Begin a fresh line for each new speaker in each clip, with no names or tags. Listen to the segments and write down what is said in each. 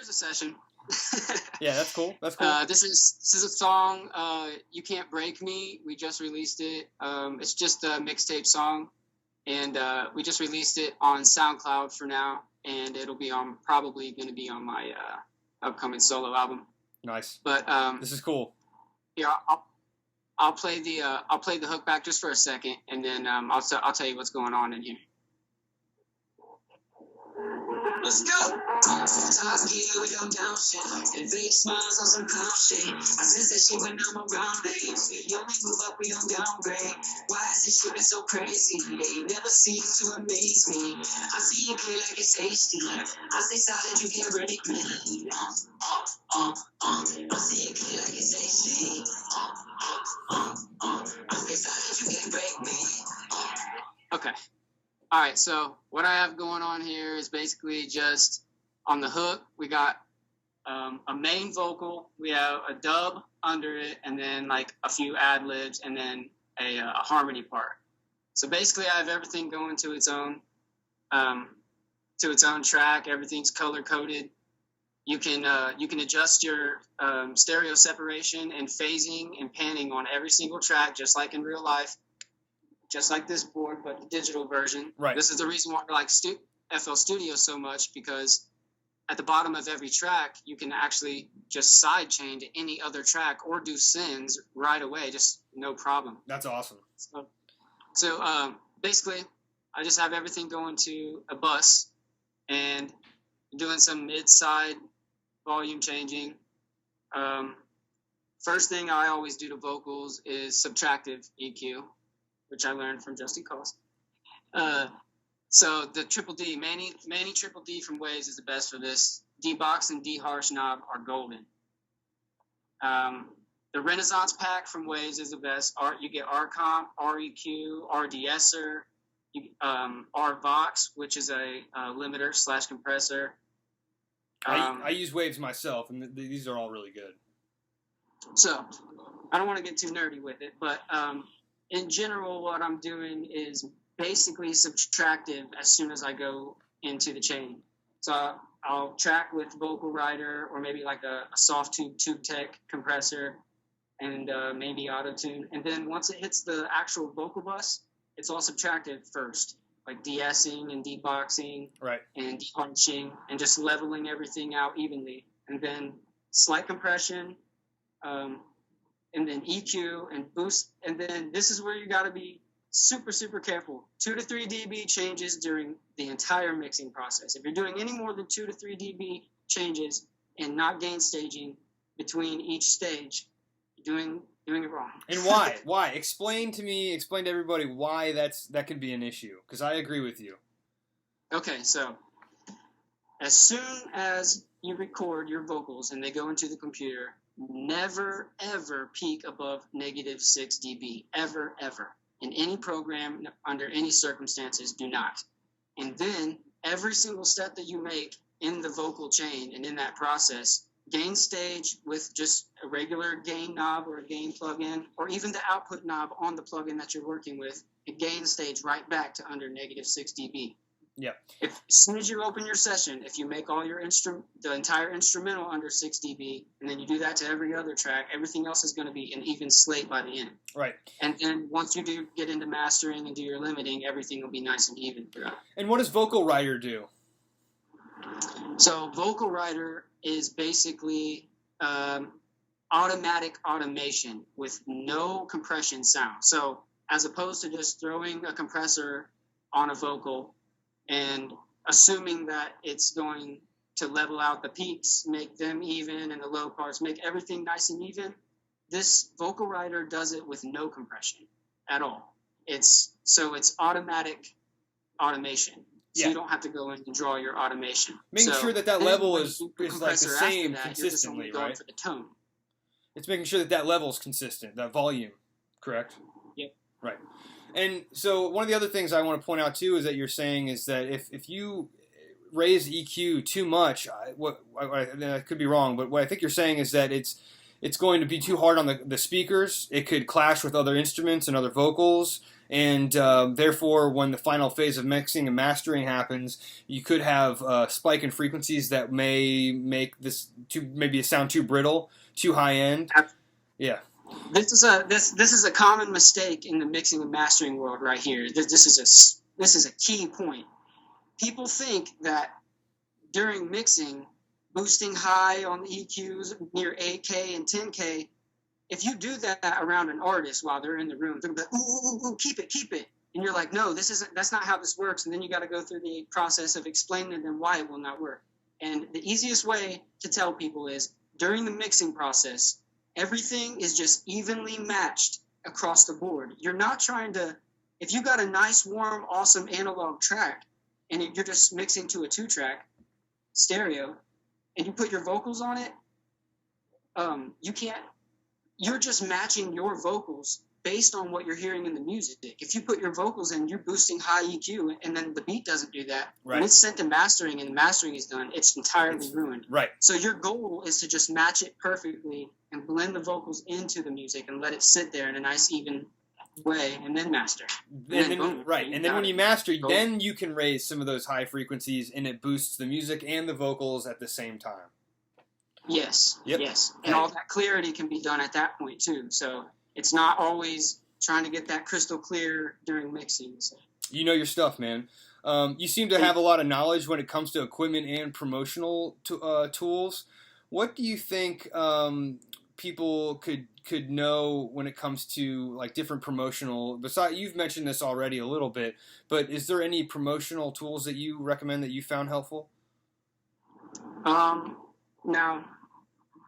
a session.
Yeah, that's cool. That's cool.
This is a song, "You Can't Break Me." We just released it. It's just a mixtape song, and we just released it on SoundCloud for now, and it'll be probably going to be on my upcoming solo album.
Nice.
But
this is cool.
Yeah, I'll play the hook back just for a second, and then I'll tell you what's going on in here. Let's go. Talk here with your down shit. And big smiles on some clown shit. I sense that shit when I'm around me. You only move up, we don't downgrade. Why is this shit been so crazy? They never seem to amaze me. I see you clear like it's HD. I say solid, you can't break me. I see you clear like it's HD. I say solid, you can't break me. Okay. All right, so what I have going on here is basically just on the hook, we got a main vocal, we have a dub under it, and then like a few ad-libs, and then a harmony part. So basically I have everything going to its own track. Everything's color-coded. You can adjust your stereo separation and phasing and panning on every single track, just like in real life. Just like this board, but the digital version.
Right.
This is the reason why I like FL Studios so much, because at the bottom of every track, you can actually just side chain to any other track or do sends right away, just no problem.
That's awesome.
So basically, I just have everything going to a bus and doing some mid-side volume changing. First thing I always do to vocals is subtractive EQ, which I learned from Josh Cox. So the triple D, Manny triple D from Waves is the best for this. D-Box and D-Harsh knob are golden. The Renaissance pack from Waves is the best. You get R-Comp, REQ, RDSer, R-Vox, which is a limiter / compressor.
I use Waves myself, and these are all really good.
So I don't want to get too nerdy with it, but in general, what I'm doing is basically subtractive as soon as I go into the chain. So I'll track with Vocal Rider or maybe like a soft tube tech compressor and maybe auto-tune. And then once it hits the actual vocal bus, it's all subtractive first, like de-essing and de-boxing,
right,
and de-punching and just leveling everything out evenly. And then slight compression, and then EQ and boost, and then this is where you got to be super, super careful. 2 to 3 dB changes during the entire mixing process. If you're doing any more than 2 to 3 dB changes and not gain staging between each stage, you're doing it wrong.
And why? Why? Explain to everybody why that could be an issue, because I agree with you.
Okay, so as soon as you record your vocals and they go into the computer, never, ever peak above -6 dB. Ever, ever. In any program, under any circumstances, do not. And then every single step that you make in the vocal chain and in that process, gain stage with just a regular gain knob or a gain plugin, or even the output knob on the plugin that you're working with, it gains stage right back to under -6 dB.
Yeah.
As soon as you open your session, if you make all your the entire instrumental under 6 dB, and then you do that to every other track, everything else is going to be an even slate by the end.
Right.
And then once you do get into mastering and do your limiting, everything will be nice and even throughout.
And what does Vocal Rider do?
So Vocal Rider is basically automatic automation with no compression sound. So as opposed to just throwing a compressor on a vocal and assuming that it's going to level out the peaks, make them even, and the low parts, make everything nice and even, this Vocal Rider does it with no compression at all. It's automatic automation. So you don't have to go in and draw your automation.
Making sure that level is like the same
that,
consistently,
you're just
right?
for the tone.
It's making sure that level is consistent, that volume, correct?
Yep.
Right. And so one of the other things I want to point out too is that you're saying is that if you raise EQ too much, I could be wrong, but what I think you're saying is that it's going to be too hard on the speakers. It could clash with other instruments and other vocals, And therefore, when the final phase of mixing and mastering happens, you could have a spike in frequencies that may make maybe sound too brittle, too high end. Yeah.
This is a common mistake in the mixing and mastering world right here. This is a key point. People think that during mixing, boosting high on the EQs near 8K and 10K, if you do that around an artist while they're in the room, they're like, ooh, keep it. And you're like, no, that's not how this works. And then you got to go through the process of explaining to them why it will not work. And the easiest way to tell people is during the mixing process, everything is just evenly matched across the board. You're not trying to, if you got a nice, warm, awesome analog track and you're just mixing to a 2-track stereo and you put your vocals on it, you're just matching your vocals based on what you're hearing in the music. If you put your vocals in, you're boosting high EQ, and then the beat doesn't do that.
Right.
When it's sent to mastering and the mastering is done, it's entirely ruined.
Right.
So your goal is to just match it perfectly and blend the vocals into the music and let it sit there in a nice, even way, and then master.
And then when you master, then you can raise some of those high frequencies, and it boosts the music and the vocals at the same time.
Yes.
Yep.
Yes. And all that clarity can be done at that point, too. So it's not always trying to get that crystal clear during mixing. So.
You know your stuff, man. You seem to have a lot of knowledge when it comes to equipment and promotional tools. What do you think people could know when it comes to like different promotional? Besides, you've mentioned this already a little bit, but is there any promotional tools that you recommend that you found helpful?
Now,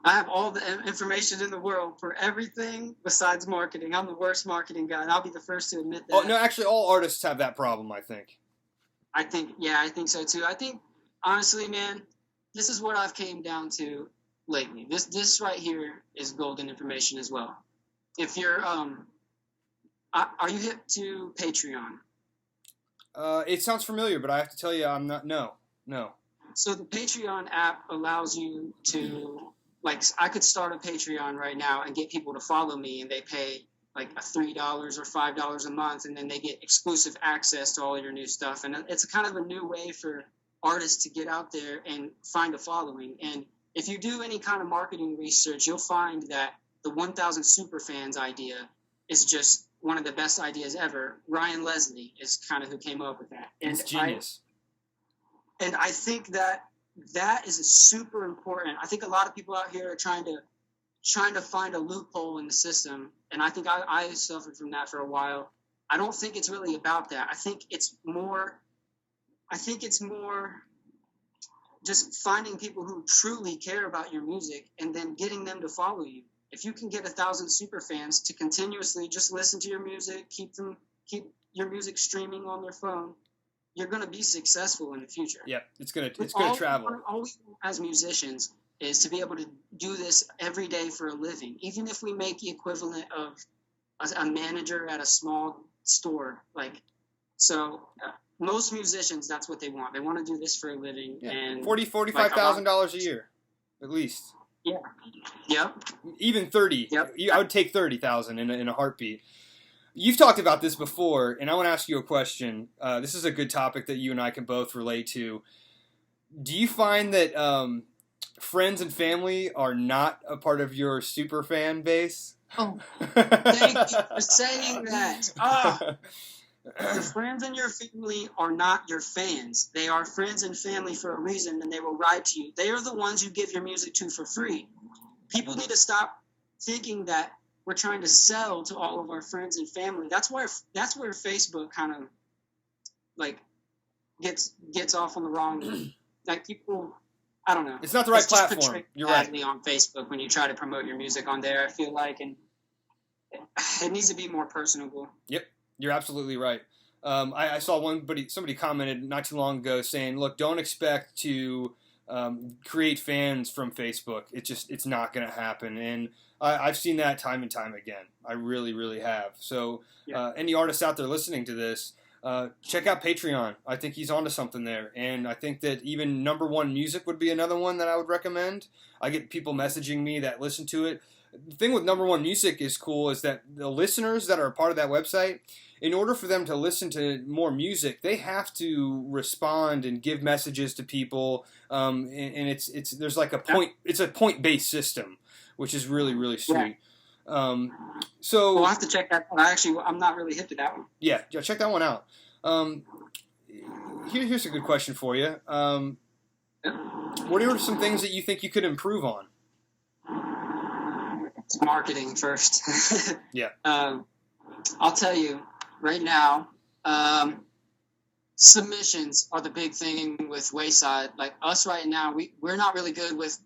I have all the information in the world for everything besides marketing. I'm the worst marketing guy, and I'll be the first to admit that.
Oh, no, actually, all artists have that problem, I think.
I think so, too. I think, honestly, man, this is what I've came down to lately. This right here is golden information as well. If you're, are you hip to Patreon?
It sounds familiar, but I have to tell you, I'm not, no.
So the Patreon app allows you to, like, I could start a Patreon right now and get people to follow me, and they pay like $3 or $5 a month, and then they get exclusive access to all your new stuff. And it's kind of a new way for artists to get out there and find a following. And if you do any kind of marketing research, you'll find that the 1,000 Superfans idea is just one of the best ideas ever. Ryan Leslie is kind of who came up with that. And
it's genius.
I think that is super important. I think a lot of people out here are trying to find a loophole in the system, and I think I suffered from that for a while. I don't think it's really about that. I think it's more just finding people who truly care about your music and then getting them to follow you. If you can get 1,000 super fans to continuously just listen to your music, keep your music streaming on their phone, you're going to be successful in the future.
Yeah, it's going to travel.
All we want as musicians is to be able to do this every day for a living, even if we make the equivalent of a manager at a small store. Most musicians, that's what they want. They want to do this for a living.
Yeah.
And
$45,000 a year, at least.
Yeah. Yep.
Even 30.
Yep.
I would take 30,000 in a heartbeat. You've talked about this before, and I want to ask you a question. This is a good topic that you and I can both relate to. Do you find that friends and family are not a part of your super fan base?
Oh, thank you for saying that. Your friends and your family are not your fans. They are friends and family for a reason, and they will write to you. They are the ones you give your music to for free. People need to stop thinking that we're trying to sell to all of our friends and family. That's where Facebook kind of like gets off on the wrong. Like people, I don't know.
It's not the right platform. You're right.
On Facebook when you try to promote your music on there, I feel like, and it needs to be more personable.
Yep, you're absolutely right. I saw somebody commented not too long ago saying, "Look, don't expect to create fans from Facebook. It's not going to happen." And I've seen that time and time again. I really, really have. So any artists out there listening to this, check out Patreon. I think he's onto something there. And I think that even Number One Music would be another one that I would recommend. I get people messaging me that listen to it. the thing with Number One Music is cool is that the listeners that are a part of that website, in order for them to listen to more music, they have to respond and give messages to people, and it's there's like it's a point based system, which is really really sweet. So
we'll have to check that one. I'm not really hip to that one.
Yeah, check that one out. Here's a good question for you. What are some things that you think you could improve on?
It's marketing first.
Yeah.
I'll tell you right now, submissions are the big thing with Wayside. Like us right now, we're not really good with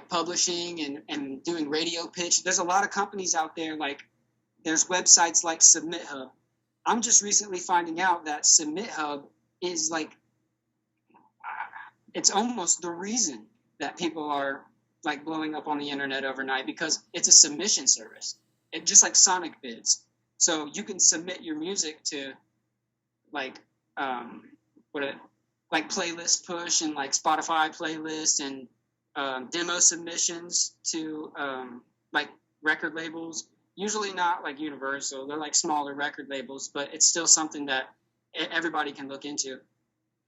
publishing and doing radio pitch. There's a lot of companies out there, like there's websites like Submit Hub. I'm just recently finding out that Submit Hub is like, it's almost the reason that people are like blowing up on the internet overnight, because it's a submission service. It just like Sonic Bids. So you can submit your music to like playlist push and like Spotify playlists and demo submissions to like record labels. Usually not like Universal. They're like smaller record labels, but it's still something that everybody can look into.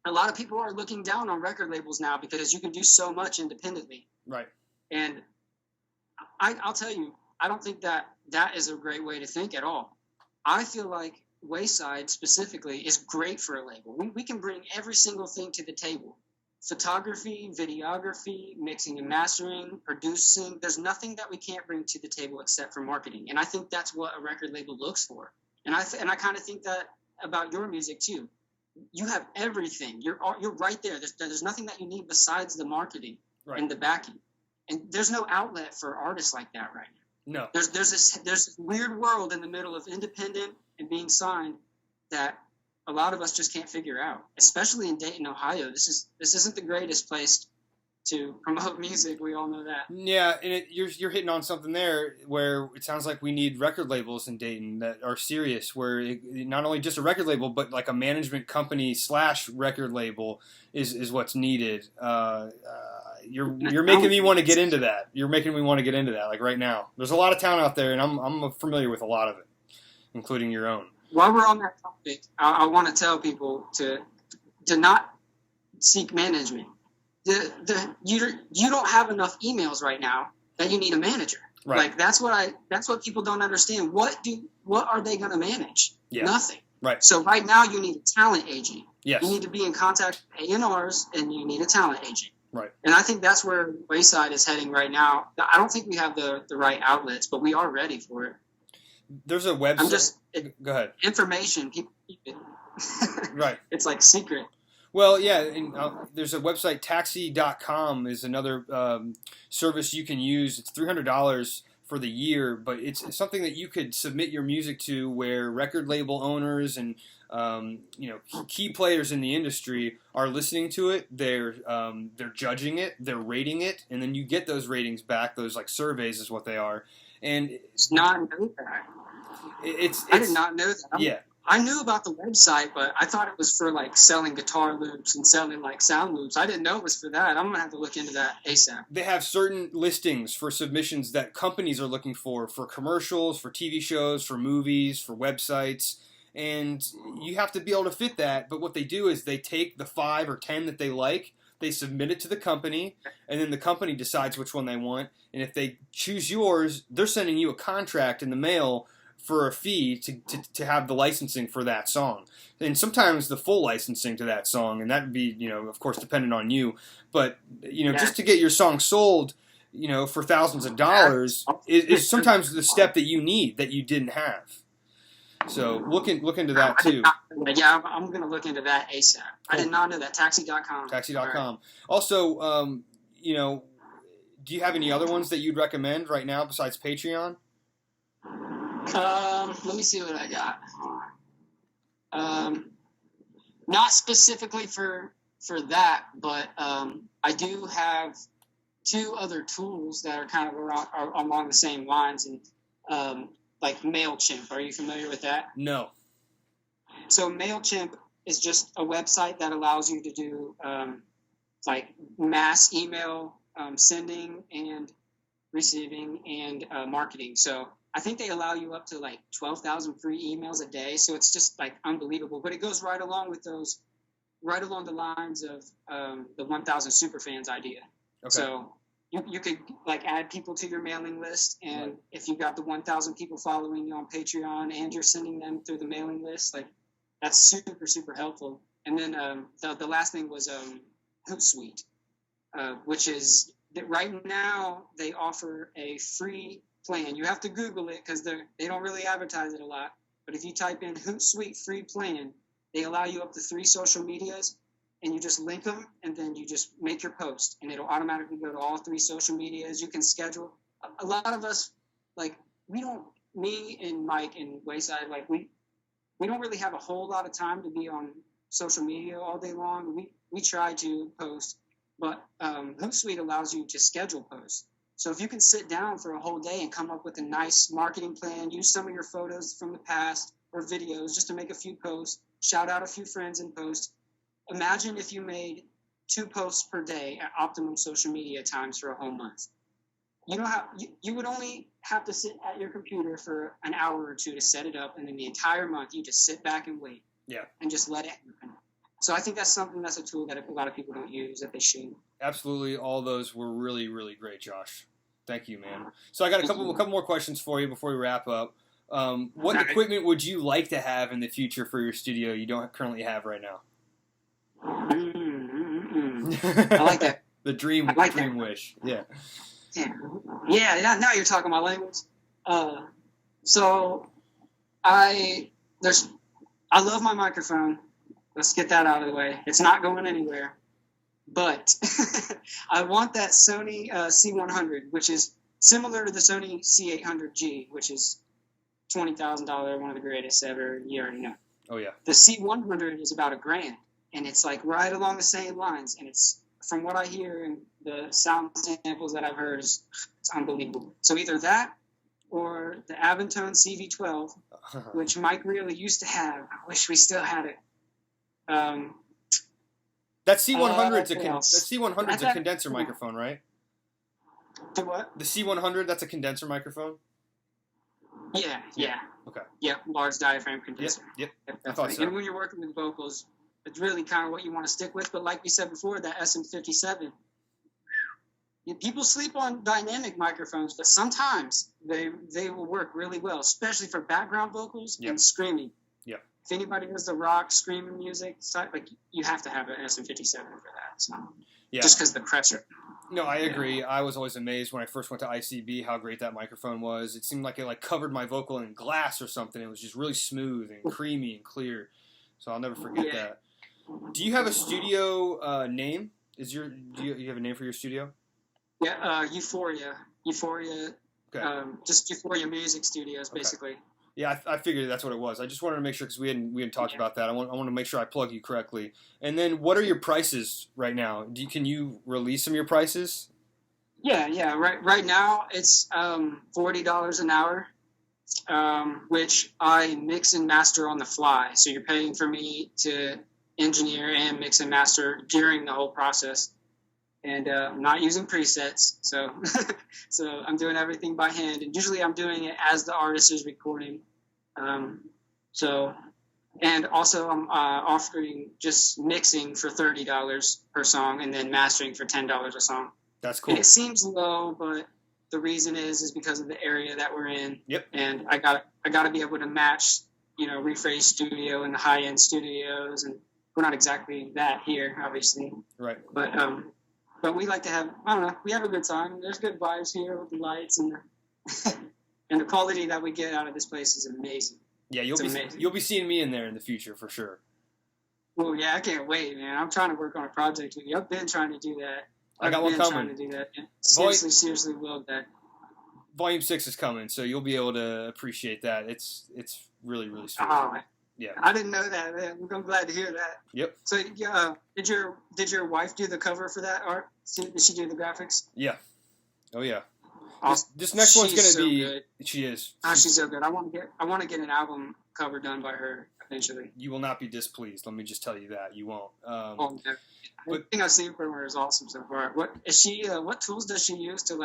A lot of people are looking down on record labels now because you can do so much independently.
Right. And
I'll tell you, I don't think that is a great way to think at all. I feel like Wayside specifically is great for a label. We can bring every single thing to the table. Photography, videography, mixing and mastering, producing. There's nothing that we can't bring to the table except for marketing. And I think that's what a record label looks for. And I kind of think that about your music too. You have everything. You're right there. There's nothing that you need besides the marketing and the backing. And there's no outlet for artists like that right now.
No.
There's this weird world in the middle of independent and being signed that a lot of us just can't figure out, especially in Dayton, Ohio. This isn't the greatest place to promote music. We all know that.
Yeah, and you're hitting on something there where it sounds like we need record labels in Dayton that are serious, where not only just a record label, but like a management company / record label is what's needed. You're making me want to get into that. You're making me want to get into that, like right now. There's a lot of talent out there, and I'm familiar with a lot of it, including your own.
While we're on that topic, I want to tell people to not seek management. You don't have enough emails right now that you need a manager.
Right.
Like that's what people don't understand. What are they going to manage?
Yeah.
Nothing.
Right.
So right now you need a talent agent.
Yes.
You need to be in contact with A&Rs and you need a talent agent.
Right.
And I think that's where Wayside is heading right now. I don't think we have the right outlets, but we are ready for it.
There's a website. Go ahead.
Information, people keep it.
Right.
It's like secret.
Well, yeah, and, there's a website, taxi.com is another service you can use. It's $300 for the year, but it's something that you could submit your music to where record label owners and key players in the industry are listening to it. They're judging it, they're rating it, and then you get those ratings back. Those like surveys is what they are. And
it's not know that. I did not know that.
Yeah.
I knew about the website, but I thought it was for like selling guitar loops and selling like sound loops. I didn't know it was for that. I'm gonna have to look into that ASAP.
They have certain listings for submissions that companies are looking for commercials, for TV shows, for movies, for websites, and you have to be able to fit that. But what they do is they take the 5 or 10 that they like, they submit it to the company, and then the company decides which one they want. And if they choose yours, they're sending you a contract in the mail for a fee to have the licensing for that song. And sometimes the full licensing to that song, and that would be, of course, dependent on you. But, just to get your song sold, for thousands of dollars is sometimes the step that you need that you didn't have. So look into that too.
Yeah, I'm going to look into that ASAP. Cool. I did not know that. Taxi.com.
Taxi.com. Right. Also, do you have any other ones that you'd recommend right now besides Patreon?
Let me see what I got. Not specifically for that, but I do have 2 other tools that are kind of along the same lines, and like MailChimp. Are you familiar with that?
No.
So MailChimp is just a website that allows you to do like mass email sending and receiving, and marketing. So I think they allow you up to like 12,000 free emails a day. So it's just like unbelievable. But it goes right along with those, right along the lines of the 1,000 superfans idea. Okay. So you could like add people to your mailing list, and right. If you've got the 1,000 people following you on Patreon and you're sending them through the mailing list, like that's super, super helpful. And then the last thing was Hootsuite, which is that right now they offer a free plan. You have to Google it because they don't really advertise it a lot. But if you type in Hootsuite free plan, they allow you up to 3 social medias, and you just link them, and then you just make your post, and it'll automatically go to all 3 social medias. You can schedule. A lot of us, like, me and Mike and Wayside, like, we don't really have a whole lot of time to be on social media all day long. We try to post, but Hootsuite allows you to schedule posts. So if you can sit down for a whole day and come up with a nice marketing plan, use some of your photos from the past or videos just to make a few posts, shout out a few friends and post. Imagine if you made 2 posts per day at optimum social media times for a whole month. You would only have to sit at your computer for an hour or 2 to set it up, and then the entire month you just sit back and wait. Yeah. And just let it happen. So I think that's a tool that a lot of people don't use that they should.
Absolutely. All those were really, really great, Josh. Thank you, man. So I got a couple more questions for you before we wrap up. What equipment would you like to have in the future for your studio you don't currently have right now?
I like that.
The dream wish. Yeah.
Yeah. Now you're talking my language. So I love my microphone. Let's get that out of the way. It's not going anywhere. But I want that Sony C100, which is similar to the Sony C800G, which is $20,000, one of the greatest ever. You already know. Oh, yeah. The C100 is about $1,000, and it's like right along the same lines. And it's, from what I hear and the sound samples that I've heard, it's unbelievable. So either that or the Aventone CV12, which Mike really used to have. I wish we still had it.
That C100's a condenser microphone, right?
The what?
The C100, that's a condenser microphone?
Yeah.
Okay.
Yeah, large diaphragm condenser.
Yep. I thought so.
And when you're working with vocals, it's really kind of what you want to stick with. But like we said before, that SM57, people sleep on dynamic microphones, but sometimes they will work really well, especially for background vocals and screaming. Yeah. If anybody does the rock screaming music, like you have to have an SM57 for that. So just because of the pressure.
No, I agree. I was always amazed when I first went to ICB how great that microphone was. It seemed like it covered my vocal in glass or something. It was just really smooth and creamy and clear. So I'll never forget that. Do you have a studio name? Do you have a name for your studio?
Yeah, Euphoria. Okay. Just Euphoria Music Studios, basically. Okay.
Yeah, I figured that's what it was. I just wanted to make sure because we hadn't talked about that. I want to make sure I plug you correctly. And then, what are your prices right now? Can you release some of your prices?
Yeah. Right now it's $40 an hour, which I mix and master on the fly. So you're paying for me to engineer and mix and master during the whole process. And I'm not using presets, so I'm doing everything by hand. And usually I'm doing it as the artist is recording. And also I'm offering just mixing for $30 per song, and then mastering for $10 a song. That's cool. And it seems low, but the reason is because of the area that we're in. Yep. And I got to be able to match, Rephrase Studio and the high end studios, and we're not exactly that here, obviously. Right. But we like to have, I don't know, we have a good time. There's good vibes here with the lights and the quality that we get out of this place is amazing. Yeah, you'll be seeing me in there in the future for sure. Well, yeah, I can't wait, man. I'm trying to work on a project with you. I've been trying to do that. I got one coming. Trying to do that. Seriously will that. Volume 6 is coming, so you'll be able to appreciate that. It's really, really sweet. Oh, yeah, I didn't know that, man. I'm glad to hear that. Yep. So, did your wife do the cover for that art? Did she do the graphics? Yeah. Oh yeah. This next one's gonna be. Good. She is. She's so good. I want to get an album cover done by her eventually. You will not be displeased. Let me just tell you that you won't. Everything I've seen from her is awesome so far. What is she? What tools does she use to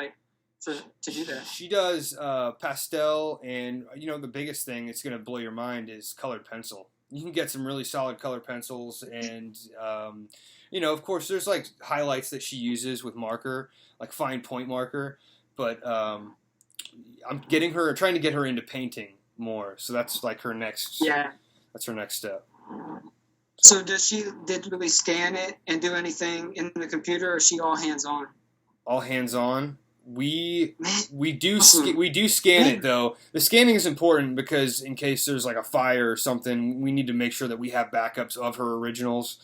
to do that?
She does pastel, and the biggest thing it's gonna blow your mind is colored pencil. You can get some really solid colored pencils, and of course, there's like highlights that she uses with marker, like fine point marker. But I'm trying to get her into painting more. So that's like her next.
Yeah.
That's her next step.
So does she digitally scan it and do anything in the computer, or is she all hands on?
All hands on. We do
Awesome.
we do scan it though. The scanning is important because in case there's like a fire or something, we need to make sure that we have backups of her originals.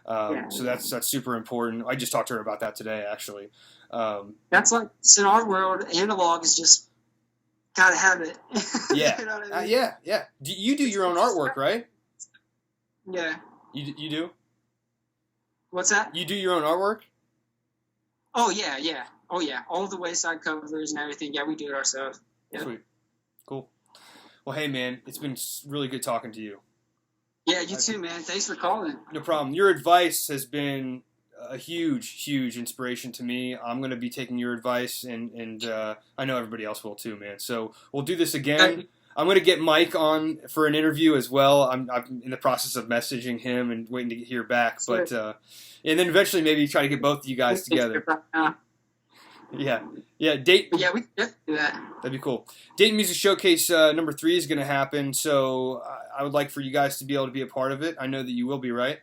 So that's super important. I just talked to her about that today, actually.
That's like, in our world, analog is just gotta have it.
Yeah,
You know what I mean?
yeah. You do your own artwork, right?
Yeah.
You do?
What's that?
You do your own artwork?
Oh yeah. Oh yeah. All the wayside covers and everything. Yeah, we do it ourselves. Yeah.
Sweet. Cool. Well, hey man, it's been really good talking to you.
Yeah, you too, man. Thanks for calling.
No problem. Your advice has been a huge inspiration to me. I'm going to be taking your advice, and I know everybody else will too, man. So we'll do this again. I'm going to get Mike on for an interview as well. I'm in the process of messaging him and waiting to hear back. But and then eventually maybe try to get both of you guys together. Yeah. Date.
Yeah, we can do that.
That'd be cool. Dayton Music Showcase number 3 is going to happen, so I would like for you guys to be able to be a part of it. I know that you will be, right?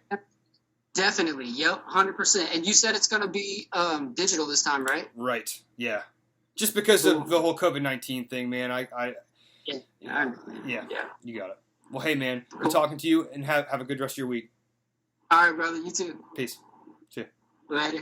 Definitely. Yep. 100%. And you said it's going to be digital this time, right?
Right. Yeah. Just because of the whole COVID-19 thing, man.
Yeah.
You got it. Well, hey, man. Good talking to you, and have a good rest of your week.
All right, brother. You too.
Peace. See ya.
Later.